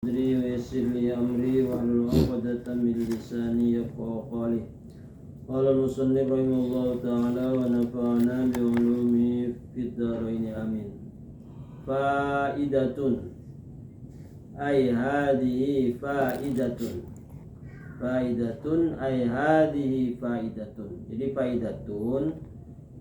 Sadri wa yassir li amri wahlul 'uqdatam min lisani yafqahu qawli. Qala al-musannif rahimahullahu ta'ala wa nafa'ana bi 'ulumi fid dharain amin. Faidatun ay hadhihi faidatun. Faidatun ay hadhihi faidatun. Jadi faidatun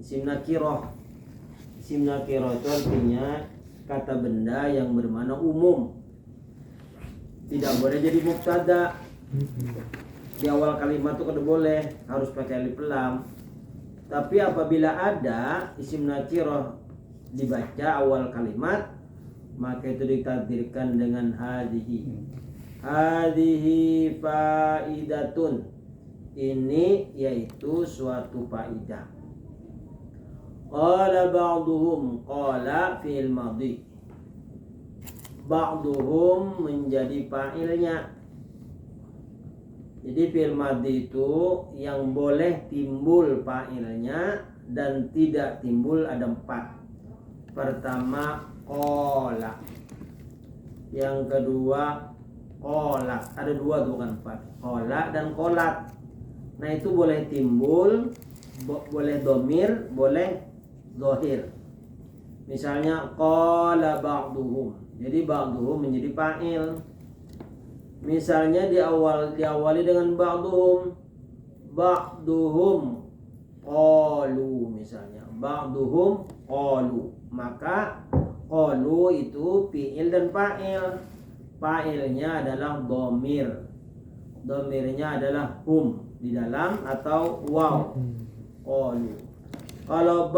isim nakirah. Isim nakirah itu artinya kata benda yang bermakna umum. Tidak boleh jadi mubtada. Di awal kalimat itu kada boleh, harus pakai alif lam. Tapi apabila ada isim nakirah dibaca awal kalimat, maka itu ditakdirkan dengan hadhihi. Hadhihi faidatun. Ini yaitu suatu faidah. Qala ba'duhum, qala fi'il madhi. Ba'duhum menjadi fa'ilnya. Jadi fi'il madhi itu yang boleh timbul fa'ilnya dan tidak timbul ada 4. Pertama qala. Yang kedua qolat. Ada 2 bukan 4. Qola dan qolat. Nah itu boleh timbul, boleh domir, boleh zahir. Misalnya qala ba'duhum. Jadi ba'duhum menjadi fa'il. Misalnya diawali dengan ba'duhum. Ba'duhum qalu misalnya. Ba'duhum qalu. Maka qalu itu fi'il dan fa'il. Fa'ilnya adalah dhamir. Dhamirnya adalah hum di dalam atau waw. Qalu. Kalau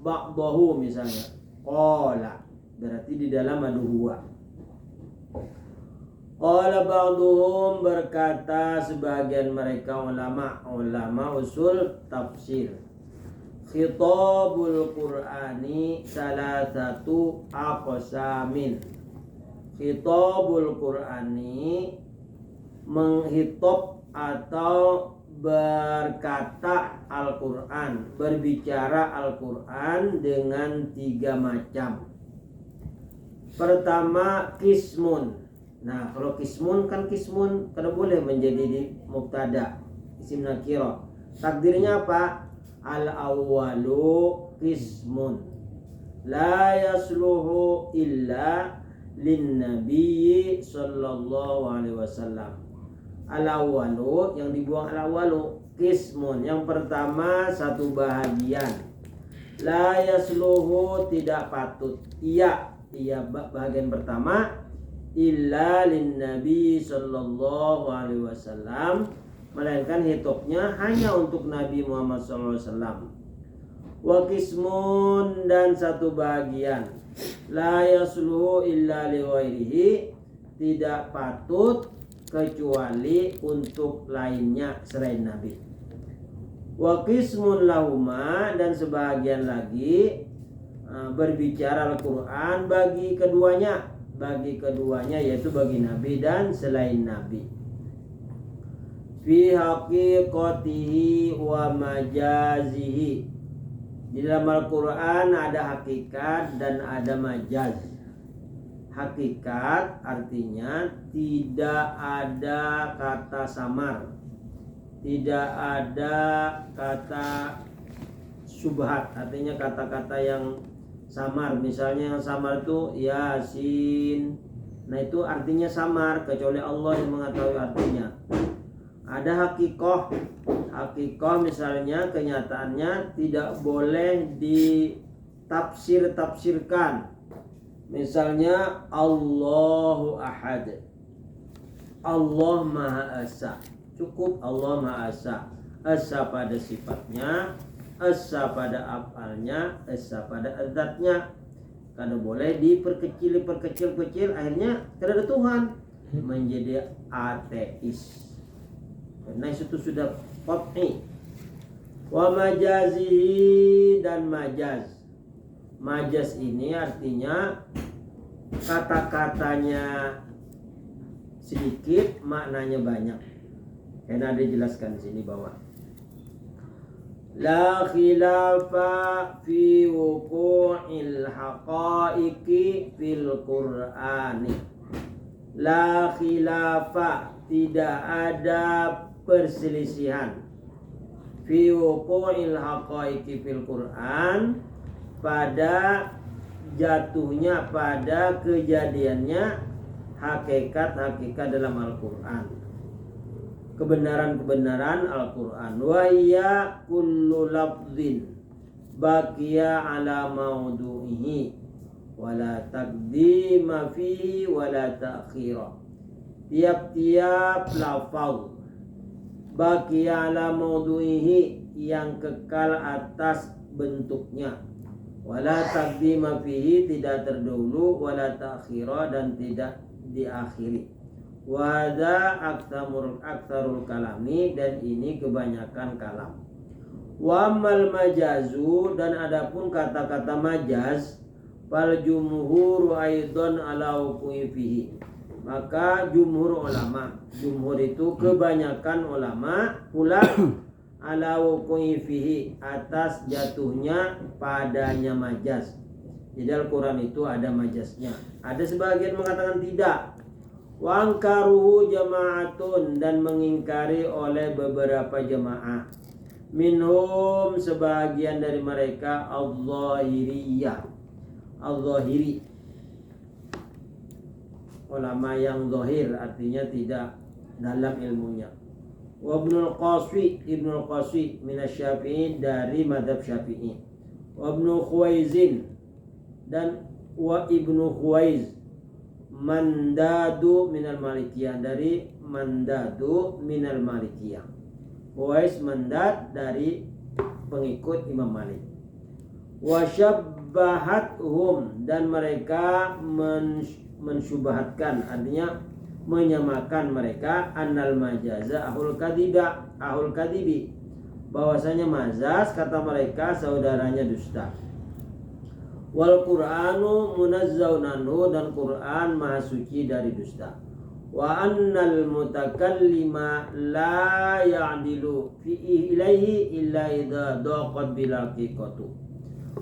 ba'dahu misalnya. Qala berarti di dalam ada huwa. Qala ba'duhum berkata sebagian mereka ulama usul tafsir. Khitabul Qur'ani salah satu aqsamin. Khitabul Qur'ani menghitop atau berkata Al-Quran, berbicara Al-Quran dengan 3 macam. Pertama kismun. Nah kalau kismun kan kismun kada boleh menjadi di mubtada isim nakirah. Takdirnya apa? Al-awwalu kismun la yasluhu illa lin nabiyyi sallallahu alaihi wasallam. Al-awwalu yang dibuang al-awwalu kismun, yang pertama satu bahagian. La yasluhu tidak patut. Iya bahagian pertama illa lin nabi sallallahu alaihi wasallam, melainkan hitopnya hanya untuk Nabi Muhammad sallallahu alaihi wasallam. Wa kismun dan satu bahagian la yasluhu illa li ghairihi, tidak patut kecuali untuk lainnya selain Nabi. Wa qismun lahuma dan sebagian lagi berbicara Al-Quran bagi keduanya yaitu bagi Nabi dan selain Nabi. Fi haqiqatihi wa majazihi. Di dalam Al-Quran ada hakikat dan ada majaz. Hakikat artinya tidak ada kata samar, tidak ada kata subhat, artinya kata-kata yang samar. Misalnya yang samar itu yasin. Nah itu artinya samar, kecuali Allah yang mengetahui artinya. Ada hakikoh misalnya kenyataannya tidak boleh ditafsirkan. Misalnya Allahu Ahad, Allah Maha Esa, cukup Allah Maha Esa. Esa pada sifatnya, esa pada afalnya, esa pada zatnya. Karena boleh diperkecil, akhirnya tidak ada Tuhan, menjadi ateis. Karena itu sudah qat'i. Wa majazihi dan majaz. Majaz ini artinya kata-katanya sedikit, maknanya banyak. Karena ada dijelaskan di sini bahwa La khilafa fi wuqu'il haqaiqi fil Qur'ani. La khilafa, tidak ada perselisihan. Fi wuqu'il haqaiqi fil Qur'an, pada jatuhnya, pada kejadiannya hakikat-hakikat dalam Al-Qur'an, kebenaran-kebenaran Al-Qur'an. Wa hiya kullu lafzin baqiya ala maudu'ihi wala taqdima fihi wala ta'khira. Tiap-tiap lafaz baqiya ala maudu'ihi, yang kekal atas bentuknya, wala taqdima fihi, tidak terdahulu, wala ta'khira, dan tidak diakhiri. Wada aktsarul kalami, dan ini kebanyakan kalam. Wa mal majazu, dan adapun kata-kata majaz, fal jumhur aidan ala wuqu'i fihi, maka jumhur ulama, jumhur itu kebanyakan ulama pula ala wuqu'i fihi, atas jatuhnya padanya majaz. Jadi Al-Quran itu ada majaznya. Ada sebagian mengatakan tidak. Wa angkaruhu jama'atun, dan mengingkari oleh beberapa jemaah. Minhum, sebagian dari mereka, al-zahiriyah, al-zahiri, ulama yang zahir, artinya tidak dalam ilmunya. Wa ibnul Qaswi minasy-Syafi'in, dari madhab Syafi'i. Wa ibnu Khuwaizin, dan wa ibnu Khuwaiz mandadu minal Malikiyah, dari mandadu minal Malikiyah. Khuwaiz mandad dari pengikut Imam Malik. Wa syabbahathum, dan mereka mensyubhatkan, artinya menyamakan mereka, annal majaza ahul kadibi, bahwasanya mazaz, kata mereka, saudaranya dusta. Wal Qur'anu munazzahun anhu, dan Qur'an maha suci dari dusta. Wa annal mutakallima la ya'dilu fi ilaihi illa idza daqat bil haqiqatu.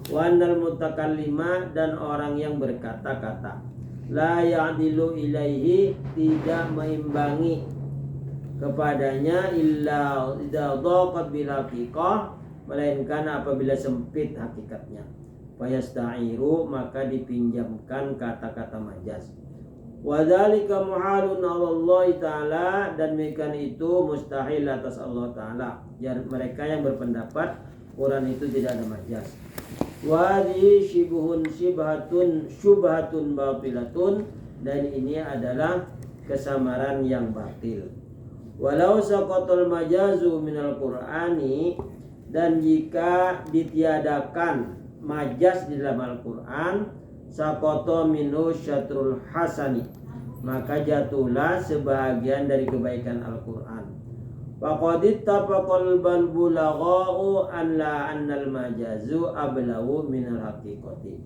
Wa annal mutakallima, dan orang yang berkata-kata, la ya'dilu ilaihi, tidak meimbangi kepadanya, illa idza daqat bil haqiqah, melainkan apabila sempit hakikatnya. Fayasta'iru, maka dipinjamkan kata-kata majaz. Wadzalika muhalun 'ala Allah Ta'ala, dan demikian itu mustahil atas Allah Ta'ala. Jadi mereka yang berpendapat Quran itu tidak ada majaz. Wa di syubhatun batilatun, dan ini adalah kesamaran yang batil. Walau saqatul majazu minal Qur'ani, dan jika ditiadakan majaz di dalam Al-Quran, saqata minhu syatrul hasani, maka jatuhlah sebahagian dari kebaikan Al-Quran. Faqad ittafaqal bulagha'u an la annal majazu ablagu minal haqiqati,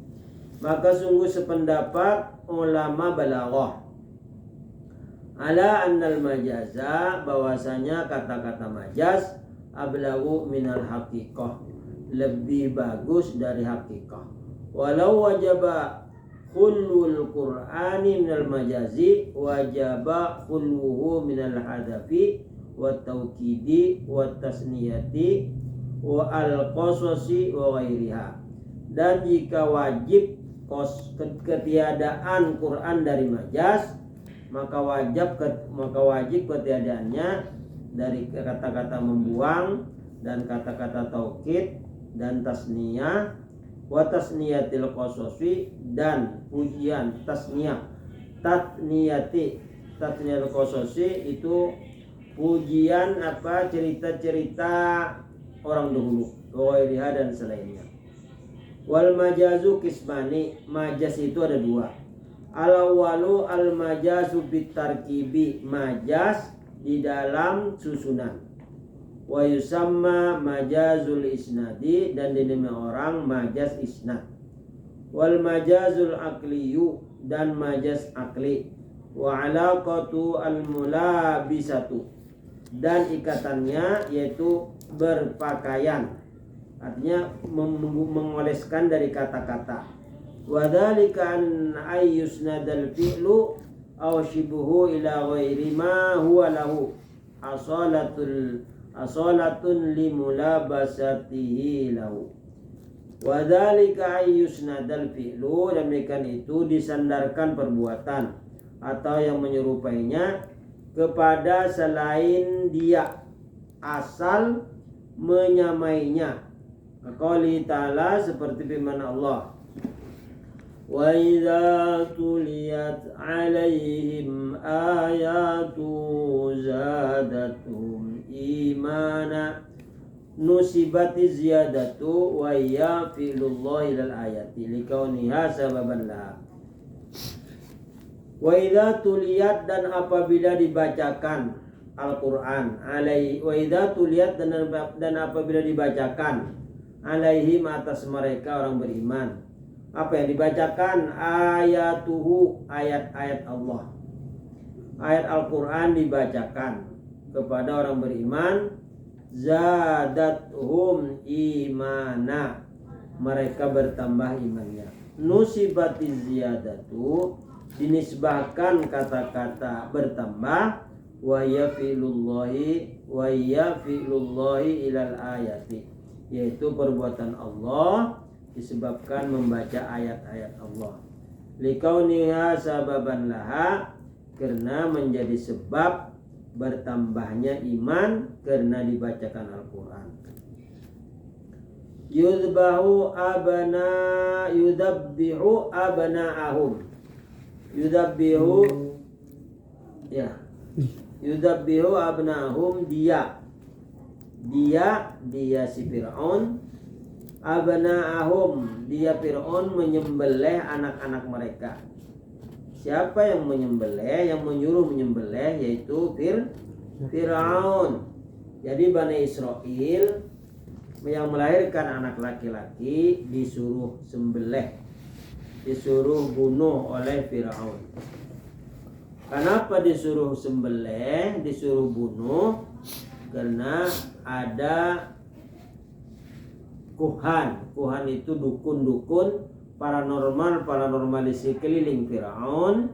maka sungguh sependapat ulama balaghah ala annal majaza, bahwasanya kata-kata majaz ablagu minal haqiqah, lebih bagus dari hakikah. Walau wajaba khulul Qur'ani minal majazi, wajaba khuluhu minal hadafi wa tawkidi wa tasniyati wa al-qasasi wa ghairiha. Dan jika wajib ketiadaan Quran dari majaz, maka wajib ketiadaannya dari kata-kata membuang dan kata-kata taukid dan tasniyah, wa tasniyatil qasasi, dan pujian tasniyah. Tasniyatil qasasi itu pujian cerita-cerita orang dahulu, wairiha, dan selainnya. Wal majazu kismani, majaz itu ada dua. Al-awwalu al majazu bitarkibi, majaz di dalam susunan. Wa yusamma majazul isnadi, dan dinamai orang majaz isnad. Wal majazul aqliyu, dan majaz akli. Wa alaqatu al mulabisatu, dan ikatannya yaitu berpakaian. artinya mengoleskan dari kata-kata. Wadzalika an ayyusnadal fi'lu aw shibuhu ila ghairi ma huwa lahu asalatun limulabasatihi lahu. Wadzalika ayyusnadal fi'lu, demikian itu disandarkan perbuatan atau yang menyerupainya kepada selain dia, asal menyamainya. Qouli ta'ala, seperti firman Allah, wa idza tuliyat 'alaihim ayatu zadatuhum imana nusibati ziyadatu wa ya fi'lullahi lal ayati likauniha sababan laha. Wa idza tuliyat, dan apabila dibacakan Al-Qur'an, wa idza tuliyat, dan apabila dibacakan alaihim, atas mereka orang beriman. Apa yang dibacakan? Ayatuhu, ayat-ayat Allah. Ayat Al-Qur'an dibacakan kepada orang beriman. Zadathum imana, mereka bertambah imannya. Nusibati ziyadatu, dinisbahkan kata-kata bertambah. Wa ya fi'lullahi ilal ayati, yaitu perbuatan Allah disebabkan membaca ayat-ayat Allah. Likauniha sababan laha, karena menjadi sebab bertambahnya iman karena dibacakan Al-Quran. Yudabbihu abna'ahum. Yudabbihu abna'ahum, dia si Fir'aun. Abna'ahum, dia Fir'aun menyembelih anak-anak mereka. Siapa yang menyembelih, yang menyuruh menyembelih, yaitu Fir'aun. Jadi Bani Israel yang melahirkan anak laki-laki disuruh sembelih, disuruh bunuh oleh Fir'aun. Kenapa disuruh sembelih, disuruh bunuh? Karena ada Kuhan itu dukun-dukun paranormal di sekeliling Firaun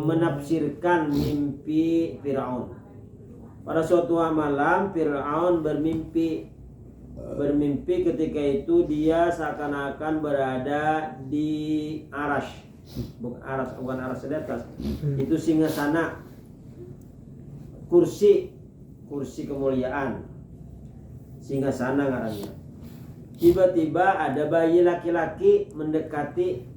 menafsirkan mimpi Firaun. Pada suatu malam Firaun bermimpi ketika itu dia seakan-akan berada di bukan aras di atas. Itu singgasana, kursi kemuliaan. Singgasana ngarannya. Tiba-tiba ada bayi laki-laki mendekati,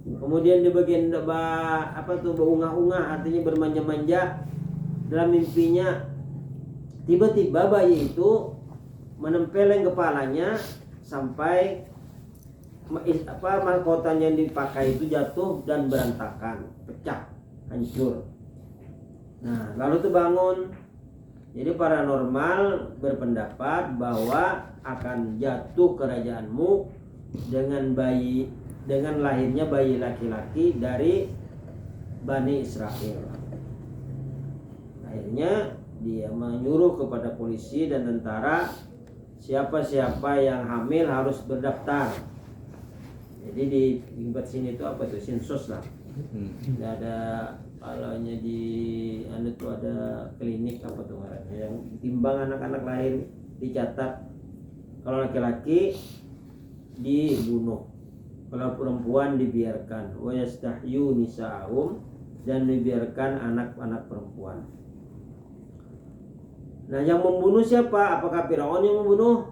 kemudian di bagian berungah-ungah, artinya bermanja-manja dalam mimpinya. Tiba-tiba bayi itu menempeleng kepalanya sampai mahkotanya yang dipakai itu jatuh dan berantakan, pecah, hancur. Nah, lalu itu bangun. Jadi paranormal berpendapat bahwa akan jatuh kerajaanmu dengan lahirnya bayi laki-laki dari Bani Israel. Akhirnya dia menyuruh kepada polisi dan tentara, siapa-siapa yang hamil harus berdaftar. Jadi di sini itu apa tuh, sensus lah. Ada kalaunya di itu ada klinik apa tuh yang timbang anak-anak lahir dicatat. Kalau laki-laki dibunuh, kalau perempuan dibiarkan. Wa yastahyu nisa'ahum, dan dibiarkan anak-anak perempuan. Nah, yang membunuh siapa? Apakah Firaun yang membunuh?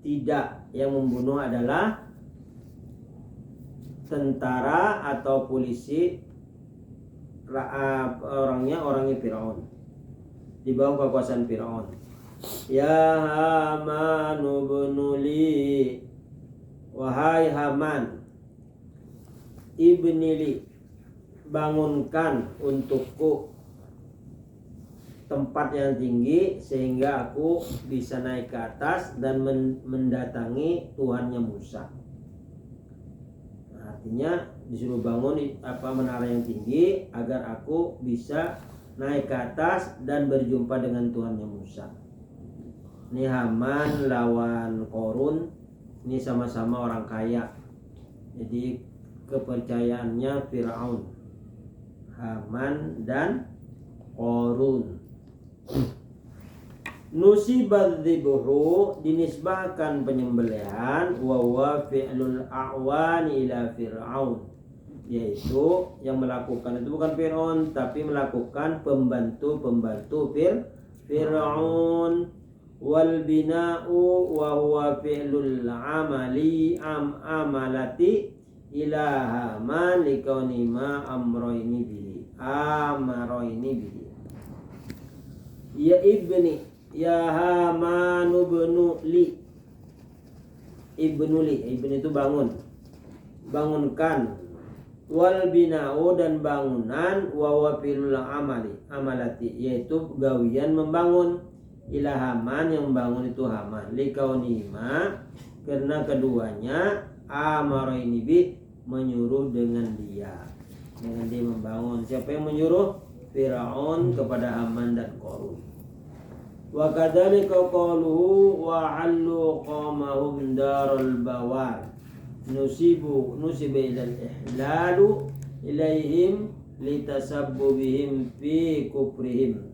Tidak, yang membunuh adalah tentara atau polisi, orangnya Firaun, di bawah kekuasaan Firaun. Ya Haman ibnuli, wahai Haman, ibnili, bangunkan untukku tempat yang tinggi sehingga aku bisa naik ke atas dan mendatangi Tuhannya Musa. Artinya disuruh bangun menara yang tinggi agar aku bisa naik ke atas dan berjumpa dengan Tuhannya Musa. Ini Haman lawan Korun, ini sama-sama orang kaya. Jadi kepercayaannya Fir'aun, Haman dan Korun. Nusibadz dzibhu, dinisbahkan penyembelihan, wa huwa fi'lul a'wani ila Fir'aun, yaitu yang melakukan itu bukan Fir'aun tapi melakukan pembantu-pembantu Fir'aun. Wal bina'u wa huwa fi'lul amalati ila Haman likauni ma amroini bihi. Ya ibni, ya Haman ibnu li. Ibnu itu bangunkan. Wal bina'u, dan bangunan, wa huwa fi'lul amalati, yaitu gawian membangun, ila Haman, yang membangun itu Haman, likaunihima, karena keduanya, amaraini bi, menyuruh dengan dia membangun. Siapa yang menyuruh? Fir'aun kepada Haman dan Qarun. Wa kadzalika qaluhu wa 'allu qamahum darul bawar, nusiba ilal ihlalu ilaihim litasabbu bihim fi kufrihim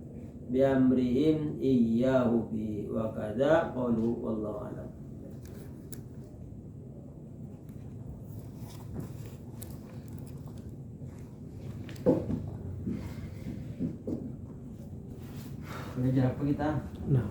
bi amrihim iyyahu bi wa kadza qalu wallahu a'lam. Belajar apa kita? Nah.